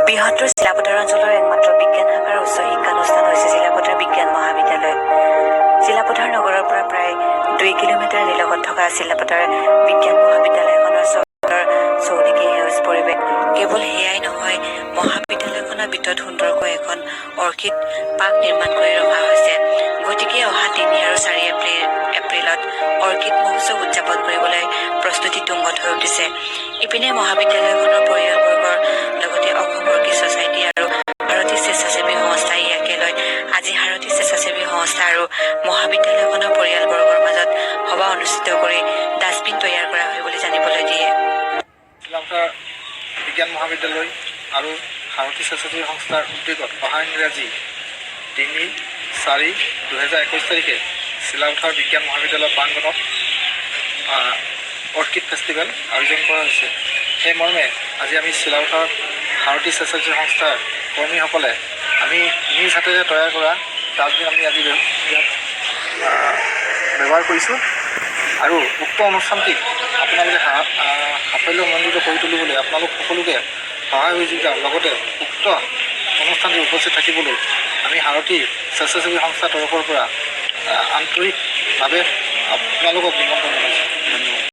বৃহত্তৰ চিলাপথাৰ অঞ্চলৰ একমাত্ৰ বিজ্ঞান শাখাৰ উচ্চ শিক্ষানুষ্ঠান হৈছে চিলাপথাৰ বিজ্ঞান মহাবিদ্যালয়। চিলাপথাৰ নগৰৰ পৰা প্ৰায় 2 কিলোমিটাৰ নিলগত থকা চিলাপথাৰ বিজ্ঞান মহাবিদ্যালয়খনৰ চৌদিশে সেউজ পৰিৱেশ। কেৱল সেয়াই নহয়, মহাবিদ্যালয়খনৰ ভিতৰত সুন্দৰকৈ এখন অৰ্কিড পাৰ্ক নিৰ্মাণ কৰি ৰখা হৈছে। গতিকে অহা 3 আৰু 4 এপ্ৰিলত অৰ্কিড মহোৎসৱ উদযাপন কৰিবলৈ প্ৰস্তুতি তুংগত হৈ উঠিছে। ইপিনে মহাবিদ্যালয়খনৰ পৰিয়ালবৰ্গৰ লগতে অসম অৰ্কিড ছচাইটি আৰু ভাৰতী স্বেচ্ছাসেৱী সংস্থা ইয়াকে লৈ আজি ভাৰতী স্বেচ্ছাসেৱী সংস্থা আৰু মহাবিদ্যালয়খনৰ পৰিয়ালবৰ্গৰ মাজত সভা অনুষ্ঠিত কৰি ডাষ্টবিন তৈয়াৰ কৰা হয় বুলি জানিবলৈ দিয়ে। চিলাপথাৰ বিজ্ঞান মহাবিদ্যালয় আৰু ভাৰতী স্বেচ্ছাসেৱী সংস্থাৰ উদ্যোগত অহা ইংৰাজী 3-4-2021 তাৰিখে চিলাপথাৰ বিজ্ঞান মহাবিদ্যালয় প্ৰাংগণত অৰ্কিড ফেষ্টিভেল আয়োজন কৰা হৈছে। সেই মৰ্মে আজি আমি চিলাপথাৰ ভাৰতী স্বেচ্ছাসেৱী সংস্থাৰ কৰ্মীসকলে আমি নিজ হাতেৰে তৈয়াৰ কৰা ডাষ্টবিন আমি আজি ইয়াত ব্যৱহাৰ কৰিছোঁ আৰু উক্ত অনুষ্ঠানটিক আপোনালোকে সাফল্যমণ্ডিত কৰি তুলিবলৈ আপোনালোক সকলোকে সহায় সহযোগিতাৰ লগতে উক্ত অনুষ্ঠানটি উপস্থিত থাকিবলৈ আমি ভাৰতী স্বেচ্ছাসেৱী সংস্থাৰ তৰফৰ পৰা আন্তৰিকভাৱে আপোনালোকক নিমন্ত্ৰণ জনাইছোঁ। ধন্যবাদ।